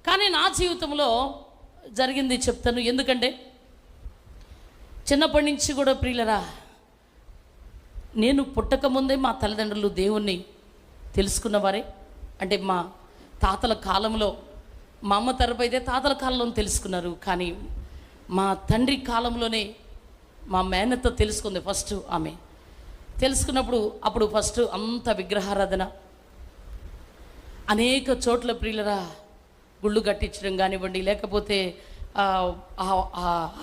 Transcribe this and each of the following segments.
కానీ నా జీవితంలో జరిగింది చెప్తాను. ఎందుకంటే చిన్నప్పటి నుంచి కూడా ప్రియులరా, నేను పుట్టకముందే మా తల్లిదండ్రులు దేవుణ్ణి తెలుసుకున్నవారే. అంటే మా తాతల కాలంలో, మా అమ్మ తరపు అయితే తాతల కాలంలో తెలుసుకున్నారు. కానీ మా తండ్రి కాలంలోనే మా మేనత్త తెలుసుకుంది ఫస్ట్. ఆమె తెలుసుకున్నప్పుడు అప్పుడు ఫస్ట్ అంత విగ్రహారాధన, అనేక చోట్ల ప్రియులరా గుళ్ళు కట్టించడం కానివ్వండి, లేకపోతే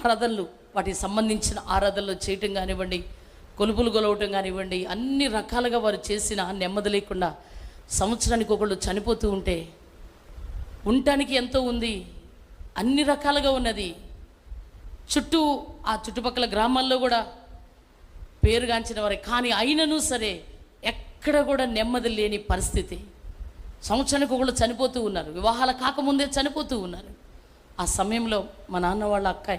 ఆరాధనలు, వాటికి సంబంధించిన ఆరాధనలు చేయటం కానివ్వండి, కొలుపులు కొలవటం కానివ్వండి, అన్ని రకాలుగా వారు చేసిన నెమ్మది లేకుండా సంవత్సరానికి ఒకళ్ళు చనిపోతూ ఉంటే ఉండటానికి ఎంతో ఉంది, అన్ని రకాలుగా ఉన్నది. చుట్టూ ఆ చుట్టుపక్కల గ్రామాల్లో కూడా పేరుగాంచిన వారే, కానీ అయినను సరే ఎక్కడ కూడా నెమ్మది లేని పరిస్థితి. సంవత్సరానికి ఒకళ్ళు చనిపోతూ ఉన్నారు, వివాహాలు కాకముందే చనిపోతూ ఉన్నారు. ఆ సమయంలో మా నాన్న వాళ్ళ అక్క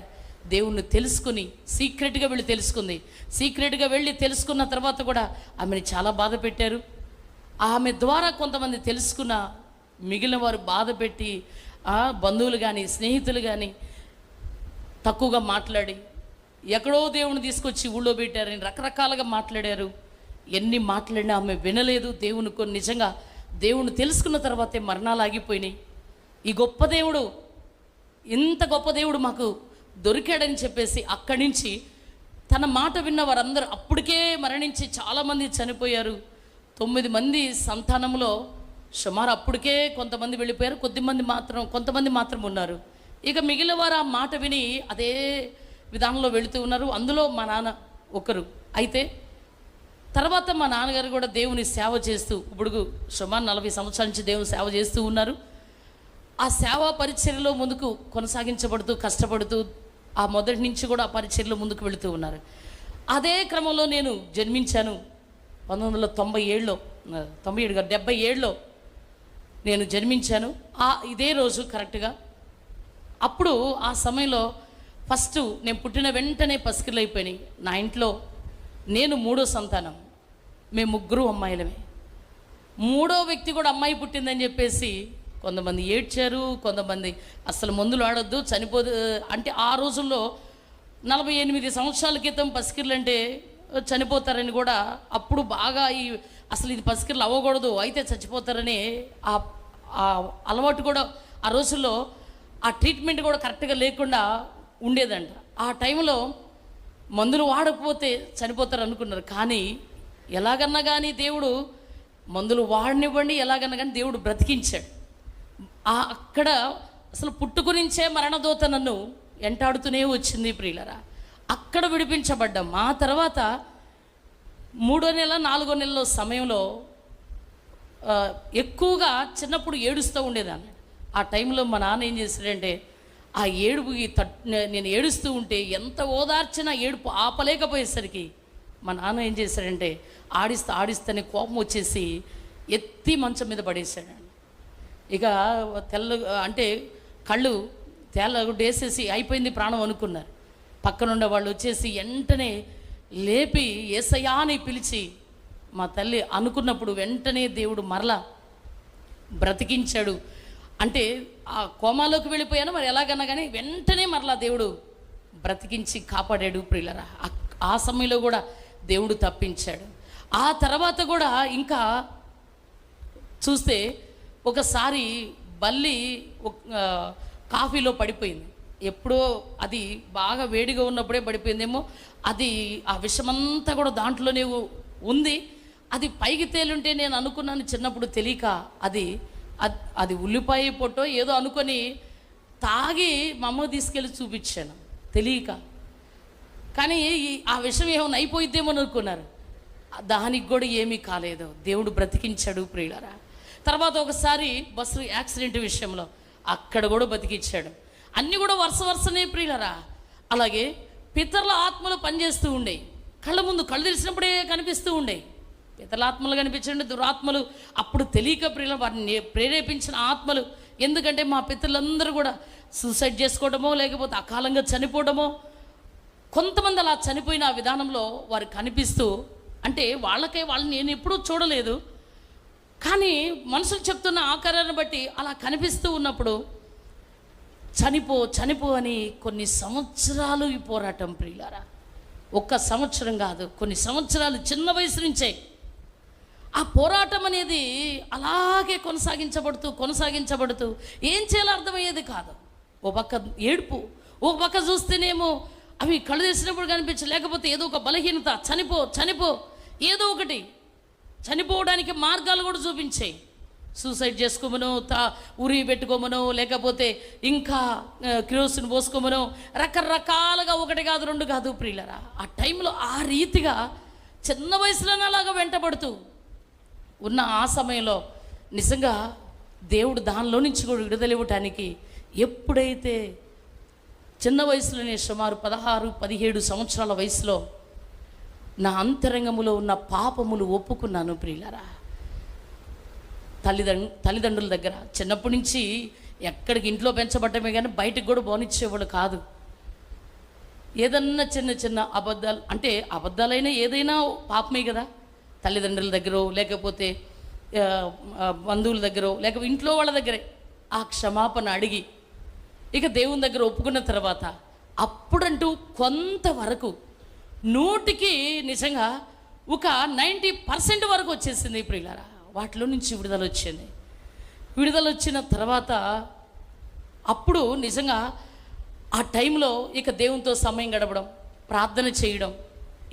దేవుణ్ణి తెలుసుకుని సీక్రెట్గా వెళ్ళి తెలుసుకుంది. సీక్రెట్గా వెళ్ళి తెలుసుకున్న తర్వాత కూడా ఆమెను చాలా బాధ పెట్టారు. ఆమె ద్వారా కొంతమంది తెలుసుకున్న మిగిలిన వారు బాధ పెట్టి, బంధువులు కానీ స్నేహితులు కానీ తక్కువగా మాట్లాడి, ఎక్కడో దేవుని తీసుకొచ్చి ఊళ్ళో పెట్టారని రకరకాలుగా మాట్లాడారు. ఎన్ని మాట్లాడినా ఆమె వినలేదు. దేవుని నిజంగా దేవుణ్ణి తెలుసుకున్న తర్వాతే మరణాలు ఆగిపోయినాయి. ఈ గొప్ప దేవుడు, ఇంత గొప్ప దేవుడు మాకు దొరికాడని చెప్పేసి అక్కడి నుంచి తన మాట విన్న వారందరూ అప్పటికే మరణించి చాలామంది చనిపోయారు. 9 మంది సంతానంలో సుమారు అప్పటికే కొంతమంది వెళ్ళిపోయారు, కొంతమంది మాత్రం ఉన్నారు. ఇక మిగిలిన వారు ఆ మాట విని అదే విధానంలో వెళుతూ ఉన్నారు. అందులో మా నాన్న ఒకరు. అయితే తర్వాత మా నాన్నగారు కూడా దేవుని సేవ చేస్తూ, ఇప్పుడు సుమారు 40 సంవత్సరాల నుంచి దేవుని సేవ చేస్తూ ఉన్నారు. ఆ సేవా పరిచర్యలో ముందుకు కొనసాగించబడుతూ కష్టపడుతూ ఆ మొదటి నుంచి కూడా ఆ పరిచర్యలో ముందుకు వెళుతూ ఉన్నారు. అదే క్రమంలో నేను జన్మించాను 1997లో, 77లో నేను జన్మించాను. ఇదే రోజు కరెక్ట్గా. అప్పుడు ఆ సమయంలో ఫస్ట్ నేను పుట్టిన వెంటనే పసికిళ్ళు అయిపోయినాయి. నా ఇంట్లో నేను 3వ సంతానం, మేము 3 అమ్మాయిలమే. 3వ వ్యక్తి కూడా అమ్మాయి పుట్టిందని చెప్పేసి కొంతమంది ఏడ్చారు, కొంతమంది అసలు మందులు ఆడొద్దు చనిపోదు అంటే, ఆ రోజుల్లో 48 సంవత్సరాల క్రితం పసికిళ్ళు అంటే చనిపోతారని కూడా అప్పుడు బాగా అసలు ఇది పసికిళ్ళు అవ్వకూడదు, అయితే చచ్చిపోతారని ఆ అలవాటు కూడా ఆ రోజుల్లో, ఆ ట్రీట్మెంట్ కూడా కరెక్ట్గా లేకుండా ఉండేదంట. ఆ టైంలో మందులు వాడకపోతే చనిపోతారు అనుకున్నారు. కానీ ఎలాగన్నా కానీ దేవుడు మందులు వాడనివ్వండి, ఎలాగన్నా కానీ దేవుడు బ్రతికించాడు. అక్కడ అసలు పుట్టుకునించే మరణదోత నన్ను వెంటాడుతూనే వచ్చింది ప్రియులరా. అక్కడ విడిపించబడ్డాం. ఆ తర్వాత 3వ నెల 4వ నెలలో సమయంలో ఎక్కువగా చిన్నప్పుడు ఏడుస్తూ ఉండేదాన్ని. ఆ టైంలో మా నాన్న ఏం చేశాడంటే, ఆ ఏడుపుకి నేను ఏడుస్తూ ఉంటే ఎంత ఓదార్చినా ఏడుపు ఆపలేకపోయేసరికి మా నాన్న ఏం చేశాడంటే, ఆడిస్తేనే కోపం వచ్చేసి ఎత్తి మంచం మీద పడేశాడు. ఇక అంటే కళ్ళు తెల్లగుడ్డేసేసి అయిపోయింది ప్రాణం అనుకున్నారు. పక్కనుండే వాళ్ళు వచ్చేసి వెంటనే లేపి యేసయ్యా అని పిలిచి మా తల్లి అనుకున్నప్పుడు వెంటనే దేవుడు మరలా బ్రతికించాడు. అంటే ఆ కోమాలోకి వెళ్ళిపోయాను మరి ఎలాగన్నా కానీ వెంటనే మరలా దేవుడు బ్రతికించి కాపాడాడు ప్రియులరా. ఆ సమయంలో కూడా దేవుడు తప్పించాడు. ఆ తర్వాత కూడా ఇంకా చూస్తే ఒకసారి బల్లి కాఫీలో పడిపోయింది. ఎప్పుడో అది బాగా వేడిగా ఉన్నప్పుడే పడిపోయిందేమో, అది ఆ విషమంతా కూడా దాంట్లోనే ఉంది. అది పైకి తేలుంటే నేను అనుకున్నాను చిన్నప్పుడు తెలియక, అది ఉల్లిపాయ పొట్టో ఏదో అనుకొని తాగి మా అమ్మ తీసుకెళ్ళి చూపించాను తెలియక. కానీ ఆ విషయం ఏమైనా అయిపోయిద్దేమో అనుకున్నారు. దానికి కూడా ఏమీ కాలేదు, దేవుడు బ్రతికించాడు ప్రియులారా. తర్వాత ఒకసారి బస్సు యాక్సిడెంట్ విషయంలో అక్కడ కూడా బతికించాడు. అన్నీ కూడా వరుసనే ప్రియులరా. అలాగే పితరుల ఆత్మలు పనిచేస్తూ ఉండే, కళ్ళ ముందు కళ్ళు తెరిచినప్పుడే కనిపిస్తూ ఉండే పితరుల ఆత్మలు కనిపించండి, దురాత్మలు అప్పుడు తెలియక ప్రియుల వారిని ప్రేరేపించిన ఆత్మలు. ఎందుకంటే మా పితరులందరూ కూడా సూసైడ్ చేసుకోవడమో లేకపోతే అకాలంగా చనిపోవడమో, కొంతమంది అలా చనిపోయిన ఆ విధానంలో వారు కనిపిస్తూ, అంటే వాళ్ళని నేను ఎప్పుడూ చూడలేదు, కానీ మనుషులు చెప్తున్న ఆకారాన్ని బట్టి అలా కనిపిస్తూ ఉన్నప్పుడు చనిపో చనిపో అని కొన్ని సంవత్సరాలు ఈ పోరాటం ప్రియులారా. ఒక్క సంవత్సరం కాదు, కొన్ని సంవత్సరాలు, చిన్న వయసు నుంచే ఆ పోరాటం అనేది అలాగే కొనసాగించబడుతూ ఏం చేయాలో అర్థమయ్యేది కాదు. ఓ పక్క ఏడుపు, ఓ పక్క చూస్తేనేమో అవి కళ్ళు తెసినప్పుడు కనిపించు, లేకపోతే ఏదో ఒక బలహీనత, చనిపో ఏదో ఒకటి, చనిపోవడానికి మార్గాలు కూడా చూపించాయి. సూసైడ్ చేసుకోమనో, ఉరి పెట్టుకోమనో, లేకపోతే ఇంకా కిరోసిన్ పోసుకోమనో, రకరకాలుగా, ఒకటి కాదు రెండు కాదు ప్రియులరా. ఆ టైంలో ఆ రీతిగా చిన్న వయసులోనే అలాగా వెంటబడుతూ ఉన్న ఆ సమయంలో నిజంగా దేవుడు దానిలో నుంచి కూడా విడుదల ఇవ్వటానికి, ఎప్పుడైతే చిన్న వయసులోనే సుమారు 16-17 సంవత్సరాల వయసులో నా అంతరంగములో ఉన్న పాపములు ఒప్పుకున్నాను ప్రియులరా. తల్లిదండ్రుల దగ్గర చిన్నప్పటి నుంచి ఎక్కడికి ఇంట్లో పెంచబడ్డమే కానీ బయటకు కూడా పోనిచ్చేవాళ్ళు కాదు. ఏదన్నా చిన్న అబద్ధాలు, అంటే అబద్ధాలైనా ఏదైనా పాపమే కదా. తల్లిదండ్రుల దగ్గర, లేకపోతే బంధువుల దగ్గర, లేకపోతే ఇంట్లో వాళ్ళ దగ్గరే ఆ క్షమాపణ అడిగి ఇక దేవుని దగ్గర ఒప్పుకున్న తర్వాత అప్పుడంటూ కొంతవరకు 100కి నిజంగా ఒక 90% వరకు వచ్చేసింది ప్రియులారా. వాటిలో నుంచి విడుదల వచ్చిన తర్వాత అప్పుడు నిజంగా ఆ టైంలో ఇక దేవునితో సమయం గడపడం, ప్రార్థన చేయడం,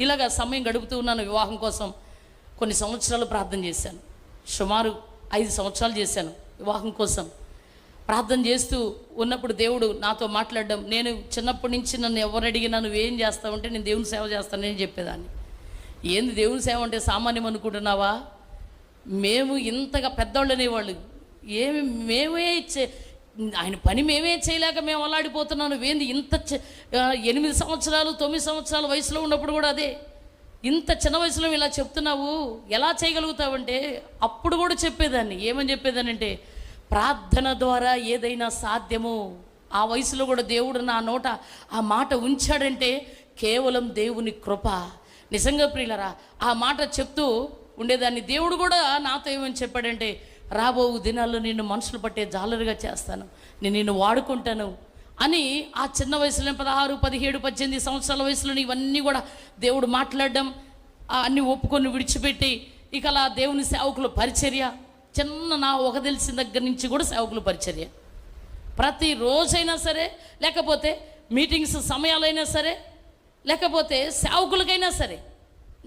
ఇలాగా సమయం గడుపుతూ ఉన్నాను. వివాహం కోసం కొన్ని సంవత్సరాలు ప్రార్థన చేశాను. సుమారు 5 సంవత్సరాలు చేశాను వివాహం కోసం. ప్రార్థన చేస్తూ ఉన్నప్పుడు దేవుడు నాతో మాట్లాడడం, నేను చిన్నప్పటి నుంచి నన్ను ఎవరు అడిగినా నువ్వేం చేస్తావంటే నేను దేవుని సేవ చేస్తానని చెప్పేదాన్ని. ఏంది దేవుని సేవ అంటే సామాన్యం అనుకుంటున్నావా? మేము ఇంతగా పెద్దవాళ్ళు అనేవాళ్ళు, ఆయన పని మేమే చేయలేక మేము అలాడిపోతున్నాను. నువ్వేంది ఇంత 8 సంవత్సరాలు 9 సంవత్సరాల వయసులో ఉన్నప్పుడు కూడా అదే, ఇంత చిన్న వయసులో ఇలా చెప్తున్నావు, ఎలా చేయగలుగుతావంటే అప్పుడు కూడా చెప్పేదాన్ని. ఏమని చెప్పేదానంటే, ప్రార్థన ద్వారా ఏదైనా సాధ్యము. ఆ వయసులో కూడా దేవుడు నా నోట ఆ మాట ఉంచాడంటే కేవలం దేవుని కృప. నిజంగా ప్రియులరా, ఆ మాట చెప్తూ ఉండేదాన్ని. దేవుడు కూడా నాతో ఏమని చెప్పాడంటే, రాబో దినాల్లో నిన్ను మనుషులు పట్టే జాలరుగా చేస్తాను, నేను నిన్ను వాడుకుంటాను అని. ఆ చిన్న వయసులో 16, 17, 18 సంవత్సరాల వయసులో ఇవన్నీ కూడా దేవుడు మాట్లాడడం, అన్నీ ఒప్పుకొని విడిచిపెట్టి ఇక అలా దేవుని సేవకుల పరిచర్య, నా ఒక తెలిసిన దగ్గర నుంచి కూడా సేవకుల పరిచర్య ప్రతిరోజైనా సరే, లేకపోతే మీటింగ్స్ సమయాలైనా సరే, లేకపోతే సేవకులకైనా సరే,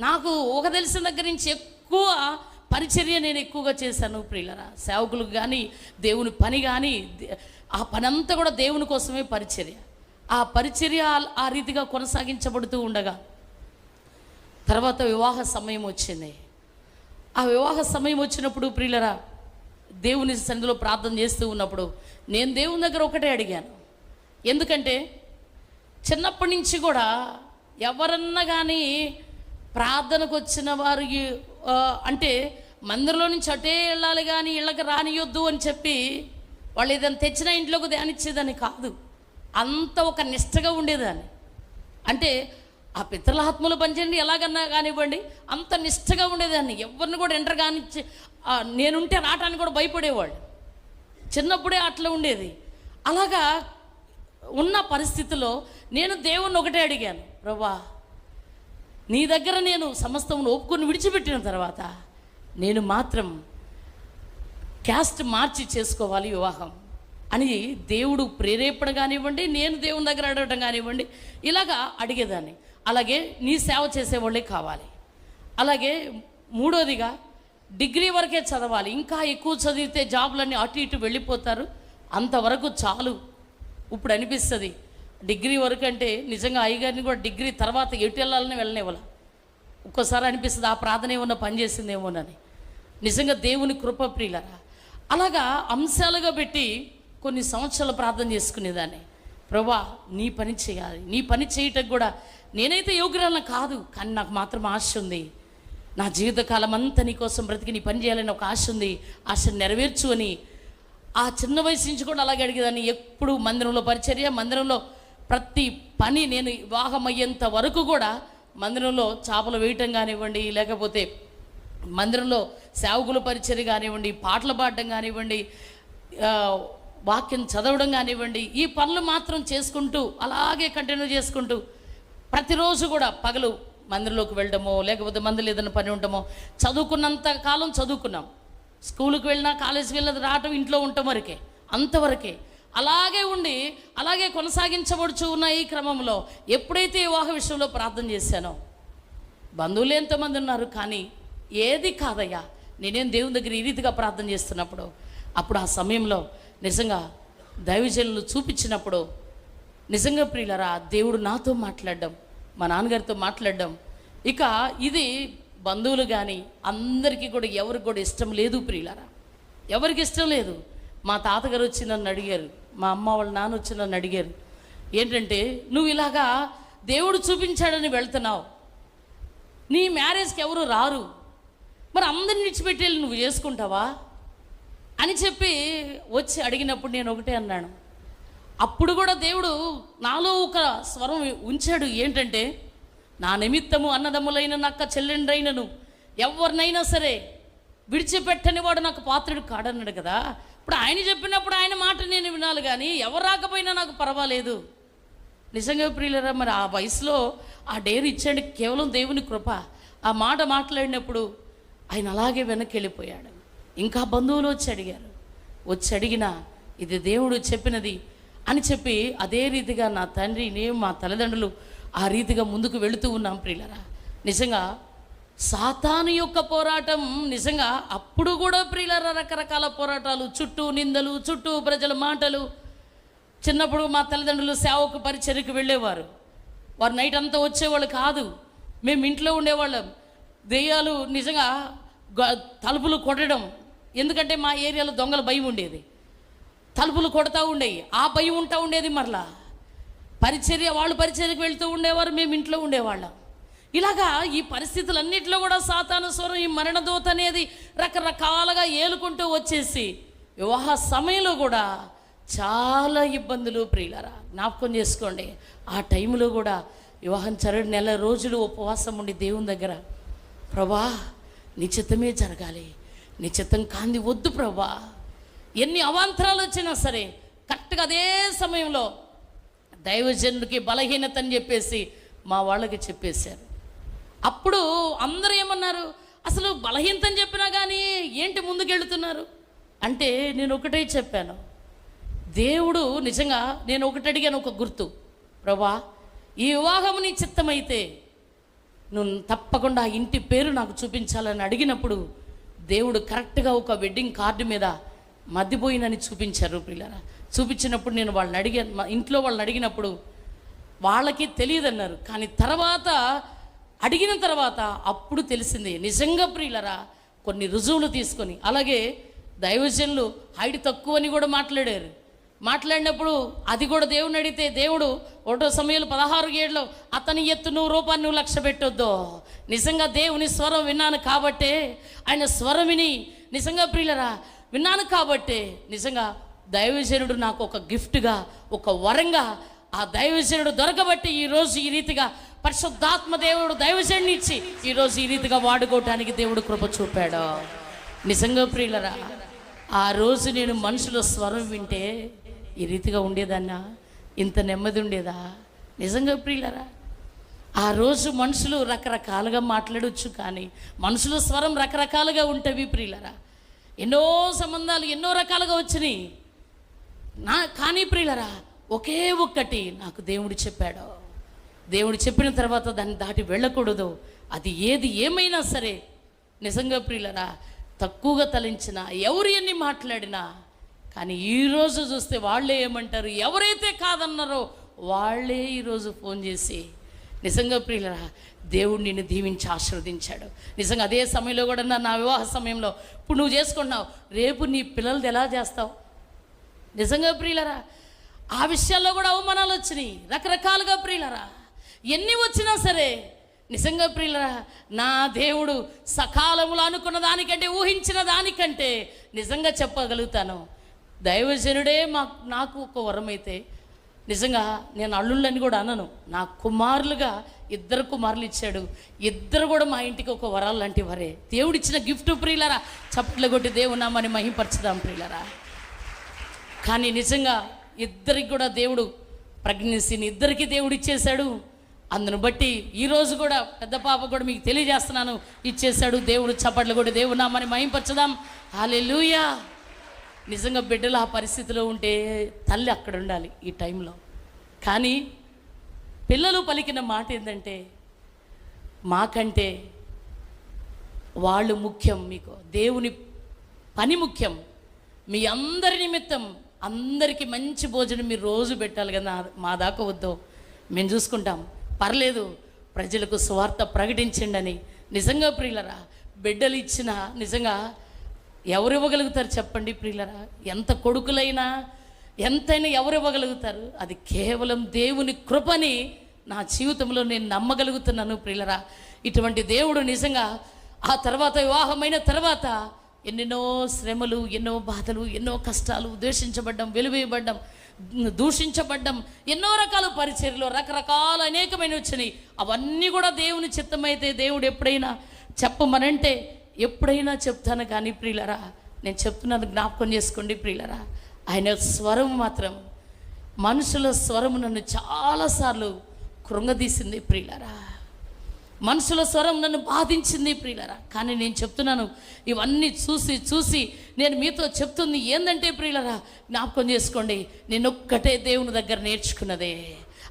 నాకు ఒక తెలిసిన దగ్గర నుంచి ఎక్కువ పరిచర్య నేను ఎక్కువగా చేశాను ప్రియులరా. సేవకులకు కానీ, దేవుని పని కానీ, ఆ పని అంతా కూడా దేవుని కోసమే పరిచర్య. ఆ పరిచర్య ఆ రీతిగా కొనసాగించబడుతూ ఉండగా తర్వాత వివాహ సమయం వచ్చింది. ఆ వివాహ సమయం వచ్చినప్పుడు ప్రియులరా, దేవుని సన్నిధిలో ప్రార్థన చేస్తూ ఉన్నప్పుడు నేను దేవుని దగ్గర ఒకటే అడిగాను. ఎందుకంటే చిన్నప్పటి నుంచి కూడా ఎవరన్నా కానీ ప్రార్థనకు వచ్చిన వారు అంటే మందిరంలో నుంచి అటే వెళ్ళాలి కానీ ఇళ్ళకి రానియొద్దు అని చెప్పి వాళ్ళు ఏదైనా తెచ్చిన ఇంట్లోకి ధ్యానించేదాన్ని కాదు. అంత ఒక నిష్టగా ఉండేదాన్ని. అంటే ఆ పితరుల ఆత్మలు పనిచేయండి ఎలాగన్నా కానివ్వండి, అంత నిష్టగా ఉండేదాన్ని. ఎవరిని కూడా ఎంటర్ కానిచ్చి, నేనుంటే రావటానికి కూడా భయపడేవాళ్ళు. చిన్నప్పుడే అట్లా ఉండేది. అలాగా ఉన్న పరిస్థితిలో నేను దేవుణ్ణి ఒకటే అడిగాను, ప్రభువా నీ దగ్గర నేను సమస్తమును ఒప్పుకొని విడిచిపెట్టిన తర్వాత నేను మాత్రం క్యాస్ట్ మార్చి చేసుకోవాలి వివాహం అని దేవుడు ప్రేరేపణ కానివ్వండి, నేను దేవుని దగ్గర అడగటం కానివ్వండి, ఇలాగా అడిగేదాన్ని. అలాగే నీ సేవ చేసేవాళ్ళే కావాలి. అలాగే మూడోదిగా డిగ్రీ వరకే చదవాలి, ఇంకా ఎక్కువ చదివితే జాబులన్నీ అటు ఇటు వెళ్ళిపోతారు, అంతవరకు చాలు. ఇప్పుడు అనిపిస్తుంది డిగ్రీ వరకు అంటే నిజంగా అయ్యగారిని కూడా డిగ్రీ తర్వాత ఎటు వెళ్ళాలని వెళ్ళనివ్వాలి. ఒక్కోసారి అనిపిస్తుంది ఆ ప్రార్థన ఏమన్నా పనిచేసిందేమోనని. నిజంగా దేవుని కృప ప్రియులరా. అలాగా అంశాలుగా పెట్టి కొన్ని సంవత్సరాలు ప్రార్థన చేసుకునేదాన్ని. ప్రభువా నీ పని చేయాలి, నీ పని చేయటం కూడా నేనైతే యోగ్యురాలను కాదు, కానీ నాకు మాత్రం ఆశ ఉంది. నా జీవితకాలం అంతా నీ కోసం బ్రతికి నీ పని చేయాలని ఒక ఆశ ఉంది, ఆశను నెరవేర్చు అని ఆ చిన్న వయసు నుంచి కూడా అలాగే అడిగేదాన్ని. ఎప్పుడు మందిరంలో పరిచర్య, మందిరంలో ప్రతి పని, నేను వివాహం అయ్యేంత వరకు కూడా మందిరంలో చేపలు వేయటం కానివ్వండి, లేకపోతే మందిరంలో సేవకుల పరిచర్య కానివ్వండి, పాటలు పాడటం కానివ్వండి, వాక్యం చదవడం కానివ్వండి, ఈ పనులు మాత్రం చేసుకుంటూ అలాగే కంటిన్యూ చేసుకుంటూ ప్రతిరోజు కూడా పగలు మందిరంలోకి వెళ్ళడమో లేకపోతే మందిలో ఏదైనా పని ఉండటమో, చదువుకున్నంత కాలం చదువుకున్నాం. స్కూల్కి వెళ్ళినా కాలేజీకి వెళ్ళినా రావటం, ఇంట్లో ఉండటం వరకే, అంతవరకే అలాగే ఉండి అలాగే కొనసాగించబడుచు ఉన్న ఈ క్రమంలో ఎప్పుడైతే వివాహ విషయంలో ప్రార్థన చేశానో, బంధువులు ఎంతోమంది ఉన్నారు కానీ ఏది కాదయ్యా, నేనేం దేవుని దగ్గర ఈ రీతిగా ప్రార్థన చేస్తున్నప్పుడు, అప్పుడు ఆ సమయంలో నిజంగా దైవజనులు చూపించినప్పుడు నిజంగా ప్రియులరా దేవుడు నాతో మాట్లాడడం, మా నాన్నగారితో మాట్లాడడం, ఇక ఇది బంధువులు కానీ అందరికీ కూడా ఎవరికి కూడా ఇష్టం లేదు ప్రియులరా, ఎవరికి ఇష్టం లేదు. మా తాతగారు వచ్చి నన్ను అడిగారు, మా అమ్మ వాళ్ళ నాన్న వచ్చి నన్ను అడిగారు, ఏంటంటే నువ్వు ఇలాగా దేవుడు చూపించాడని వెళ్తున్నావు, నీ మ్యారేజ్కి ఎవరు రారు, మరి అందరిని విడిచిపెట్టి నువ్వు చేసుకుంటావా అని చెప్పి వచ్చి అడిగినప్పుడు నేను ఒకటే అన్నాను. అప్పుడు కూడా దేవుడు నాలో ఒక స్వరం ఉంచాడు, ఏంటంటే నా నిమిత్తము అన్నదమ్ములైన నక్క చెల్లెండ్రైనను ఎవరినైనా సరే విడిచిపెట్టని వాడు నాకు పాత్రుడు కాడన్నాడు కదా. ఇప్పుడు ఆయన చెప్పినప్పుడు ఆయన మాట నేను వినాలి కానీ ఎవరు రాకపోయినా నాకు పర్వాలేదు. నిజంగా ప్రియులరా, మరి ఆ వయసులో ఆ డేర్ ఇచ్చాడు కేవలం దేవుని కృప. ఆ మాట మాట్లాడినప్పుడు ఆయన అలాగే వెనక్కి వెళ్ళిపోయాడు. ఇంకా బంధువులు వచ్చి అడిగారు, వచ్చి అడిగినా ఇది దేవుడు చెప్పినది అని చెప్పి అదే రీతిగా నా తండ్రి, నేను, మా తల్లిదండ్రులు ఆ రీతిగా ముందుకు వెళుతూ ఉన్నాం ప్రియులరా. నిజంగా సాతాను యొక్క పోరాటం నిజంగా అప్పుడు కూడా ప్రియులరా రకరకాల పోరాటాలు, చుట్టూ నిందలు, చుట్టూ ప్రజల మాటలు. చిన్నప్పుడు మా తల్లిదండ్రులు సేవకు పరిచర్యకు వెళ్ళేవారు, వారు నైట్ అంతా వచ్చేవాళ్ళు కాదు, మేము ఇంట్లో ఉండేవాళ్ళం. దెయ్యాలు నిజంగా తలుపులు కొట్టడం, ఎందుకంటే మా ఏరియాలో దొంగల భయం ఉండేది, తలుపులు కొడతా ఉండేవి, ఆ భయం ఉంటా ఉండేది. మరలా పరిచర్య, వాళ్ళు పరిచర్యకు వెళ్తూ ఉండేవారు, మేము ఇంట్లో ఉండేవాళ్ళం. ఇలాగా ఈ పరిస్థితులన్నింటిలో కూడా సాతాను స్వరం, ఈ మరణదూత అనేది రకరకాలుగా ఏలుకుంటూ వచ్చేసి వివాహ సమయంలో కూడా చాలా ఇబ్బందులు ప్రియులరా. జ్ఞాపకం చేసుకోండి, ఆ టైంలో కూడా వివాహం జరగడం నెల రోజులు ఉపవాసం ఉండి దేవుని దగ్గర, ప్రభా నీ చిత్తమే జరగాలి, నీ చిత్తం కాంది వద్దు ప్రభా. ఎన్ని అవాంతరాలు వచ్చినా సరే కరెక్ట్గా అదే సమయంలో దైవజనుడికి బలహీనత అని చెప్పేసి మా వాళ్ళకి చెప్పేశారు. అప్పుడు అందరూ ఏమన్నారు, అసలు బలహీనత అని చెప్పినా కానీ ఏంటి ముందుకెళ్తున్నారు అంటే, నేను ఒకటే చెప్పాను, దేవుడు నిజంగా నేను ఒకటి అడిగాను, ఒక గుర్తు, ప్రభా ఈ వివాహము నీ చిత్తమైతే నువ్వు తప్పకుండా ఇంటి పేరు నాకు చూపించాలని అడిగినప్పుడు దేవుడు కరెక్ట్గా ఒక వెడ్డింగ్ కార్డు మీద మద్దిపోయినని చూపించారు పిల్లరా. చూపించినప్పుడు నేను వాళ్ళని అడిగాను, మా ఇంట్లో వాళ్ళని అడిగినప్పుడు వాళ్ళకి తెలియదన్నారు, కానీ తర్వాత అడిగిన తర్వాత అప్పుడు తెలిసింది నిజంగా ప్రియులరా. కొన్ని రుజువులు తీసుకొని, అలాగే దైవజనులు హైట్ తక్కువ అని కూడా మాట్లాడినప్పుడు అది కూడా దేవుని అడిగితే దేవుడు 1 సమయాలు 16:7 అతని ఎత్తు 100 రూపాయలు నువ్వు లక్ష్య పెట్టొద్దు. నిజంగా దేవుని స్వరం విన్నాను కాబట్టే, ఆయన స్వరం విని నిజంగా ప్రియులరా విన్నాను కాబట్టే నిజంగా దైవజనుడు నాకు ఒక గిఫ్ట్గా, ఒక వరంగా ఆ దైవజనుడు దొరకబట్టి ఈరోజు ఈ రీతిగా పరిశుద్ధాత్మ దేవుడు దైవజనుడిని ఇచ్చి ఈరోజు ఈ రీతిగా వాడుకోవటానికి దేవుడు కృప చూపాడు. నిజంగా ప్రియులరా, ఆ రోజు నేను మనుషుల స్వరం వింటే ఈ రీతిగా ఉండేదన్నా, ఇంత నెమ్మది ఉండేదా? నిజంగా ప్రియులరా, ఆ రోజు మనుషులు రకరకాలుగా మాట్లాడవచ్చు, కానీ మనుషుల స్వరం రకరకాలుగా ఉంటవి ప్రియులరా. ఎన్నో సంబంధాలు ఎన్నో రకాలుగా వచ్చినాయి కానీ ప్రియులరా ఒకే ఒక్కటి నాకు దేవుడు చెప్పాడు. దేవుడు చెప్పిన తర్వాత దాన్ని దాటి వెళ్ళకూడదు. అది ఏది ఏమైనా సరే నిజంగా ప్రియులరా, తక్కువగా తలించినా, ఎవరు ఎన్ని మాట్లాడినా, కానీ ఈరోజు చూస్తే వాళ్ళే ఏమంటారు, ఎవరైతే కాదన్నారో వాళ్ళే ఈరోజు ఫోన్ చేసి నిజంగా ప్రియులరా దేవుడు నిన్ను దీవించి ఆశీర్వదించాడు. నిజంగా అదే సమయంలో కూడా నా వివాహ సమయంలో, ఇప్పుడు నువ్వు చేసుకుంటున్నావు, రేపు నీ పిల్లలది ఎలా చేస్తావు? నిజంగా ప్రియులరా ఆ విషయాల్లో కూడా అవమానాలు వచ్చినాయి రకరకాలుగా ప్రియులరా. ఎన్ని వచ్చినా సరే నిజంగా ప్రియులరా నా దేవుడు సకాలములు అనుకున్న దానికంటే, ఊహించిన దానికంటే నిజంగా చెప్పగలుగుతాను, దైవజనుడే నాకు ఒక వరం అయితే నిజంగా నేను అల్లుళ్ళని కూడా అనను, నా కుమారులుగా 2 కుమారులు ఇచ్చాడు. 2 కూడా మా ఇంటికి ఒక వరాలు లాంటి వారే. దేవుడిచ్చిన గిఫ్ట్ ప్రియులరా. చప్పట్లు కొట్టి దేవుని నామాన్ని మహిమపరచుదాం ప్రియులరా. కానీ నిజంగా ఇద్దరికి కూడా దేవుడు ప్రెగ్నెన్సీని ఇద్దరికి దేవుడు ఇచ్చేశాడు. అందును బట్టి ఈరోజు కూడా పెద్ద పాప కూడా మీకు తెలియజేస్తున్నాను, ఇచ్చేశాడు దేవుడు. చప్పట్లు కూడా దేవుడు నామని మహింపరచుదాం. హల్లెలూయా. నిజంగా బిడ్డలు ఆ పరిస్థితిలో ఉంటే తల్లి అక్కడ ఉండాలి ఈ టైంలో. కానీ పిల్లలు పలికిన మాట ఏంటంటే, మాకంటే వాళ్ళు ముఖ్యం, మీకు దేవుని పని ముఖ్యం, మీ అందరి నిమిత్తం అందరికీ మంచి భోజనం మీరు రోజు పెట్టాలి కదా, మా దాకా వద్దు, మేము చూసుకుంటాం, పర్లేదు, ప్రజలకు సువార్త ప్రకటించండి అని. నిజంగా ప్రియులరా, బిడ్డలు ఇచ్చిన నిజంగా ఎవరు ఇవ్వగలుగుతారు చెప్పండి ప్రియులరా? ఎంత కొడుకులైనా ఎంతైనా ఎవరు ఇవ్వగలుగుతారు? అది కేవలం దేవుని కృపని నా జీవితంలో నేను నమ్మగలుగుతున్నాను ప్రియులరా. ఇటువంటి దేవుడు నిజంగా ఆ తర్వాత వివాహమైన తర్వాత ఎన్నెన్నో శ్రమలు, ఎన్నో బాధలు, ఎన్నో కష్టాలు, ద్వేషించబడ్డం, వెలువేయబడ్డం, దూషించబడ్డం, ఎన్నో రకాల పరిచర్యలు, రకరకాల అనేకమైన వచ్చినాయి. అవన్నీ కూడా దేవుని చిత్తమైతే దేవుడు ఎప్పుడైనా చెప్పమనంటే ఎప్పుడైనా చెప్తాను. కానీ ప్రియులరా, నేను చెప్తున్నాను, జ్ఞాపకం చేసుకోండి ప్రియులరా, ఆయన స్వరం మాత్రం, మనుషుల స్వరం నన్ను చాలాసార్లు కృంగదీసింది ప్రియులరా. మనుషుల స్వరం నన్ను బాధించింది ప్రియులరా. కానీ నేను చెప్తున్నాను, ఇవన్నీ చూసి నేను మీతో చెప్తుంది ఏంటంటే ప్రియులరా, జ్ఞాపకం చేసుకోండి, నేను ఒక్కటే దేవుని దగ్గర నేర్చుకున్నదే,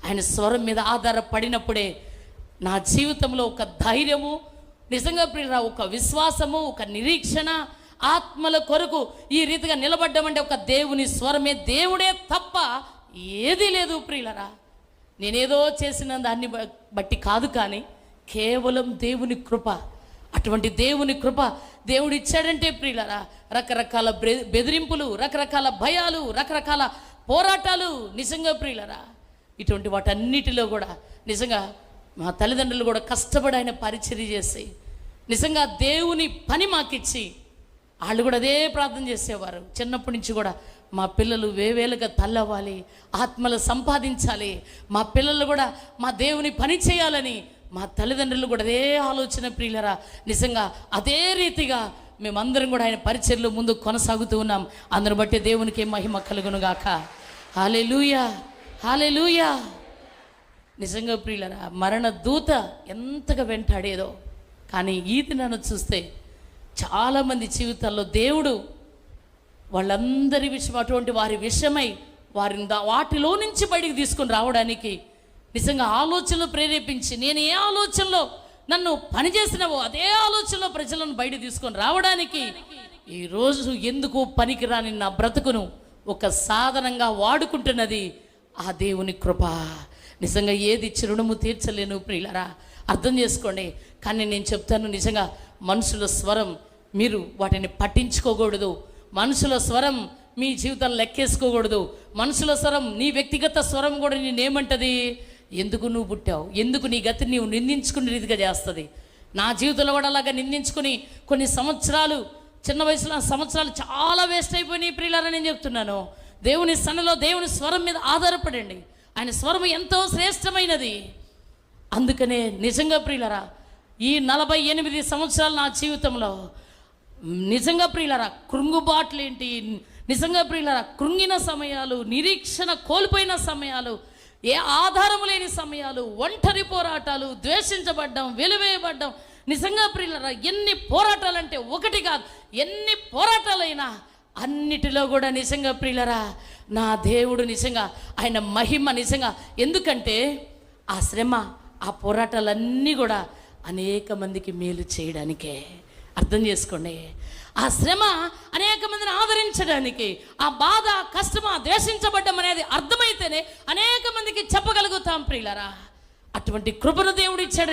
ఆయన స్వరం మీద ఆధారపడినప్పుడే నా జీవితంలో ఒక ధైర్యము, నిజంగా ప్రియులరా ఒక విశ్వాసము, ఒక నిరీక్షణ, ఆత్మల కొరకు ఈ రీతిగా నిలబడ్డామంటే ఒక దేవుని స్వరమే, దేవుడే తప్ప ఏదీ లేదు ప్రియులరా. నేనేదో చేసిన దాన్ని బట్టి కాదు, కానీ కేవలం దేవుని కృప. అటువంటి దేవుని కృప దేవుడు ఇచ్చాడంటే ప్రియులరా, రకరకాల బెదిరింపులు, రకరకాల భయాలు, రకరకాల పోరాటాలు, నిజంగా ప్రియులరా ఇటువంటి వాటన్నిటిలో కూడా నిజంగా మా తల్లిదండ్రులు కూడా కష్టపడి ఆయన పరిచర్య చేసి నిజంగా దేవుని పని మాకిచ్చి వాళ్ళు కూడా అదే ప్రార్థన చేసేవారు. చిన్నప్పటి నుంచి కూడా మా పిల్లలు వేవేలుగా తల్లవ్వాలి, ఆత్మలు సంపాదించాలి, మా పిల్లలు కూడా మా దేవుని పని చేయాలని మా తల్లిదండ్రులు కూడా అదే ఆలోచన ప్రియులరా. నిజంగా అదే రీతిగా మేమందరం కూడా ఆయన పరిచర్యలో ముందు కొనసాగుతూ ఉన్నాం. అందరిని బట్టి దేవునికి మహిమ కలుగునుగాక. హల్లెలూయా, హల్లెలూయా. నిజంగా ప్రియులరా, మరణ దూత ఎంతగా వెంటాడేదో, కానీ ఈ దినాన్ని చూస్తే చాలామంది జీవితాల్లో దేవుడు వాళ్ళందరి విషయం, అటువంటి వారి విషయమై వారిని వాటిలో నుంచి బయటికి తీసుకొని రావడానికి నిజంగా ఆలోచనలు ప్రేరేపించి, నేను ఏ ఆలోచనలో నన్ను పనిచేసినవో అదే ఆలోచనలో ప్రజలను బయట తీసుకొని రావడానికి ఈరోజు ఎందుకు పనికిరాని నా బ్రతుకును ఒక సాధనంగా వాడుకుంటున్నది ఆ దేవుని కృప. నిజంగా ఏది ఇచ్చి రుణము తీర్చలేను ప్రియులరా, అర్థం చేసుకోండి. కానీ నేను చెప్తాను, నిజంగా మనుషుల స్వరం మీరు వాటిని పట్టించుకోకూడదు. మనుషుల స్వరం మీ జీవితాన్ని లెక్కేసుకోకూడదు. మనుషుల స్వరం, నీ వ్యక్తిగత స్వరం కూడా నేనేమంటది, ఎందుకు నువ్వు పుట్టావు, ఎందుకు నీ గతిని నీవు నిందించుకునే రీతిగా చేస్తుంది. నా జీవితంలో కూడా అలాగా నిందించుకుని కొన్ని సంవత్సరాలు, చిన్న వయసులో సంవత్సరాలు చాలా వేస్ట్ అయిపోయినాయి ప్రియులారా. నేను చెప్తున్నాను, దేవుని సన్నిధిలో దేవుని స్వరం మీద ఆధారపడండి. ఆయన స్వరం ఎంతో శ్రేష్టమైనది. అందుకనే నిజంగా ప్రియులారా, ఈ 48 సంవత్సరాలు నా జీవితంలో నిజంగా ప్రియులారా కృంగుబాట్లేంటి, నిజంగా ప్రియులారా కృంగిన సమయాలు, నిరీక్షణ కోల్పోయిన సమయాలు, ఏ ఆధారము లేని సమయాలు, ఒంటరి పోరాటాలు, ద్వేషించబడ్డం, వెలువేయబడ్డం, నిజంగా ప్రియులారా ఎన్ని పోరాటాలంటే ఒకటి కాదు, ఎన్ని పోరాటాలైనా అన్నిటిలో కూడా నిజంగా ప్రియులారా నా దేవుడు నిజంగా ఆయన మహిమ నిజంగా, ఎందుకంటే ఆ శ్రమ, ఆ పోరాటాలన్నీ కూడా అనేక మందికి మేలు చేయడానికే. అర్థం చేసుకోండి, ఆ శ్రమ అనేక మందిని ఆదరించడానికి, ఆ బాధ, కష్టం, ద్వేషించబడ్డం అనేది అర్థమైతేనే అనేక మందికి చెప్పగలుగుతాం ప్రియులారా. అటువంటి కృపను దేవుడు ఇచ్చాడు.